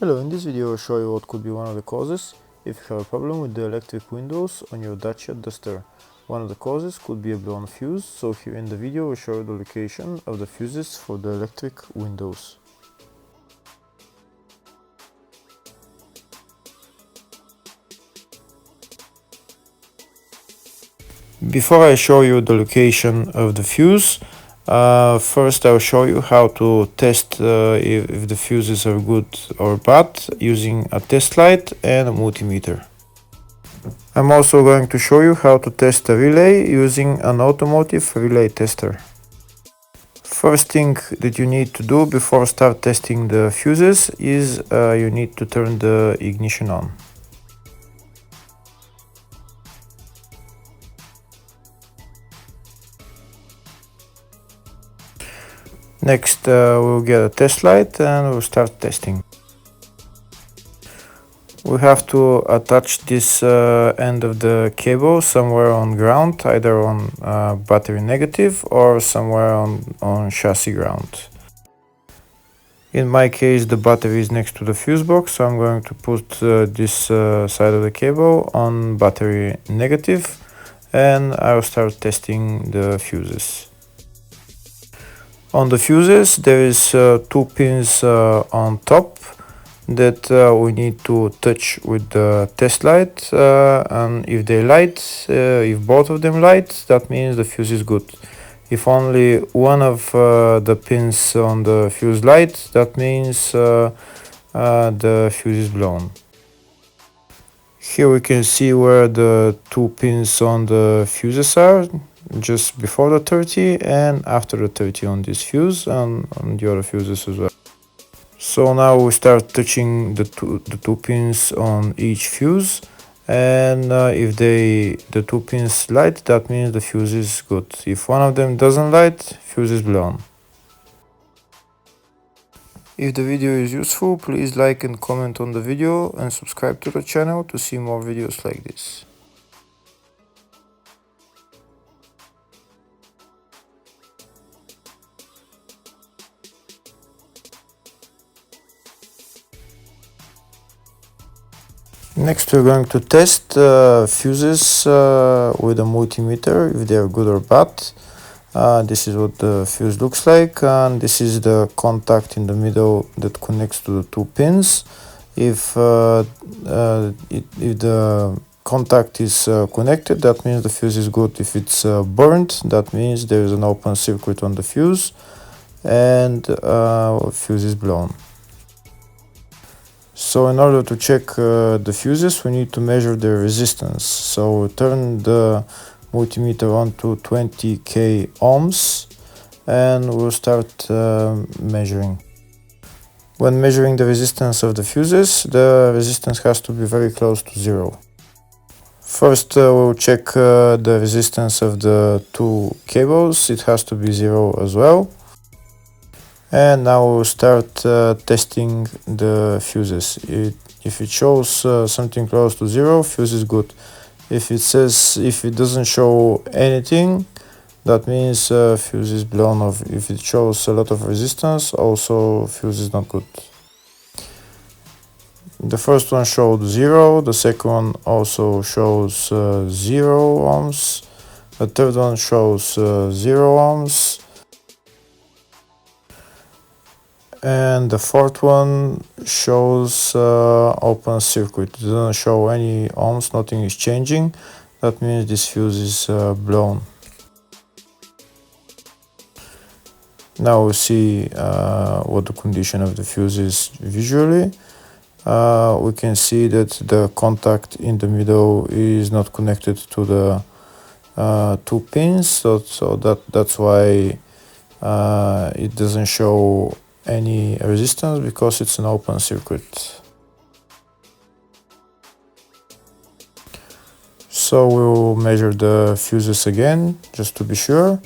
Hello, in this video I'll show you what could be one of the causes if you have a problem with the electric windows on your Dacia Duster. One of the causes could be a blown fuse, so here in the video I'll show you the location of the fuses for the electric windows. Before I show you the location of the fuse, first I'll show you how to test if the fuses are good or bad using a test light and a multimeter. I'm also going to show you how to test a relay using an automotive relay tester. First thing that you need to do before start testing the fuses is you need to turn the ignition on. Next we'll get a test light and we'll start testing. We have to attach this end of the cable somewhere on ground, either on battery negative or somewhere on chassis ground. In my case the battery is next to the fuse box, so I'm going to put this side of the cable on battery negative and I'll start testing the fuses. On the fuses there is two pins on top that we need to touch with the test light, and if they light, if both of them light, that means the fuse is good. If only one of the pins on the fuse light, that means the fuse is blown. Here we can see where the two pins on the fuses are, just before the 30 and after the 30 on this fuse and on the other fuses as well. So now we start touching the two pins on each fuse, and if the two pins light, that means the fuse is good. If one of them doesn't light, fuse is blown. If the video is useful, please like and comment on the video and subscribe to the channel to see more videos like this. Next we're going to test fuses with a multimeter, if they are good or bad. This is what the fuse looks like, and this is the contact in the middle that connects to the two pins. If the contact is connected, that means the fuse is good. If it's burnt, that means there is an open circuit on the fuse and fuse is blown. So in order to check the fuses, we need to measure the resistance. So turn the multimeter on to 20k ohms and we'll start measuring. When measuring the resistance of the fuses, the resistance has to be very close to zero. First we'll check the resistance of the two cables. It has to be zero as well. And now we'll start testing the fuses. If it shows something close to zero, fuse is good. If it doesn't show anything, that means fuse is blown off. If it shows a lot of resistance, also fuse is not good. The first one showed 0, the second one also shows 0 ohms, the third one shows 0 ohms, and the fourth one shows open circuit. It doesn't show any ohms, nothing is changing. That means this fuse is blown. Now we see what the condition of the fuse is visually. We can see that the contact in the middle is not connected to the two pins, so that's why it doesn't show any resistance, because it's an open circuit. So we'll measure the fuses again just to be sure.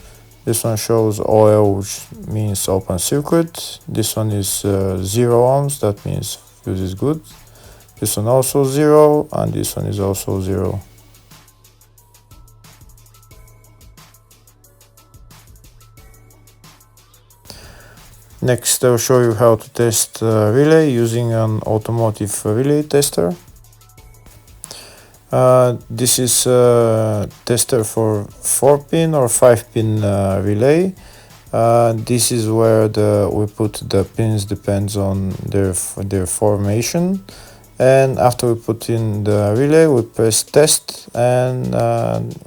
This one shows OL, which means open circuit. This one is 0 ohms, that means fuse is good. This one also 0, and this one is also 0. Next, I'll show you how to test relay using an automotive relay tester. This is a tester for 4-pin or 5-pin relay. This is where we put the pins, depends on their formation. And after we put in the relay, we press test, and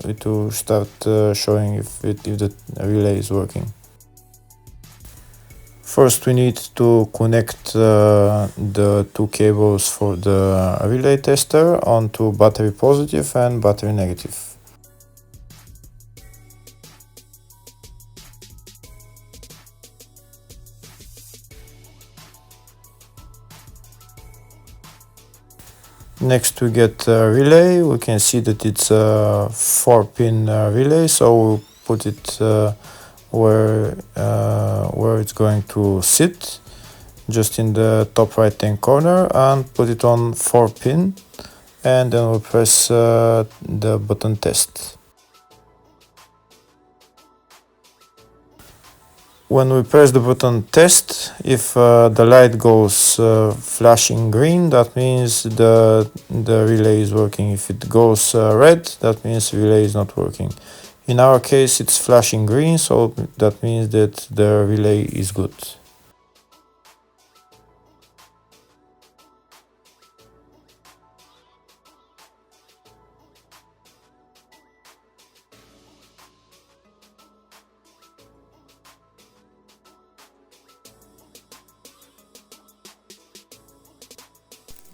it will start showing if the relay is working. First, we need to connect the two cables for the relay tester onto battery positive and battery negative. Next, we get a relay. We can see that it's a 4-pin relay, so we'll put it where it's going to sit, just in the top right hand corner, and put it on 4-pin, and then we'll press the button test. When we press the button test, if the light goes flashing green, that means the relay is working. If it goes red, that means the relay is not working. In our case, it's flashing green, so that means that the relay is good.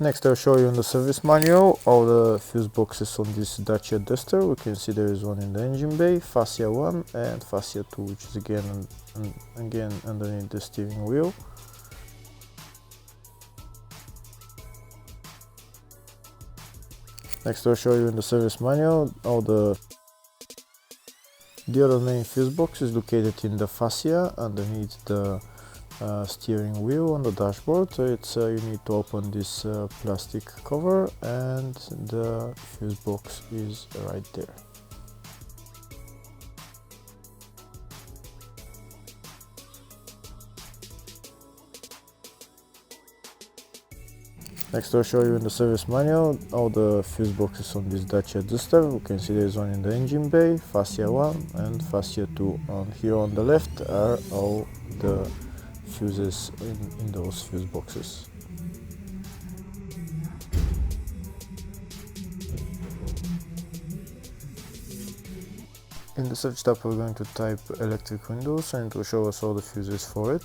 Next, I'll show you in the service manual all the fuse boxes on this Dacia Duster. We can see there is one in the engine bay, fascia 1 and fascia 2, which is again underneath the steering wheel. Next, I'll show you in the service manual all the other main fuse box is located in the fascia underneath the steering wheel on the dashboard. So you need to open this plastic cover, and the fuse box is right there. Next, I'll show you in the service manual all the fuse boxes on this Dacia Duster. We can see there's one in the engine bay, fascia 1 and fascia 2. And here on the left are all the fuses in those fuse boxes. In the search tab, we're going to type electric windows, and it will show us all the fuses for it.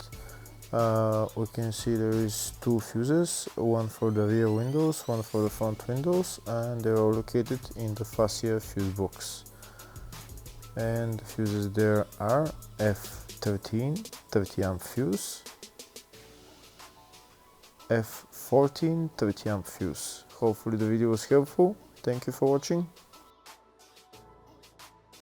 We can see there is two fuses, one for the rear windows, one for the front windows, and they're all located in the fascia fuse box. And the fuses there are F13 30 amp fuse, F14 30 amp fuse. Hopefully the video was helpful. Thank you for watching.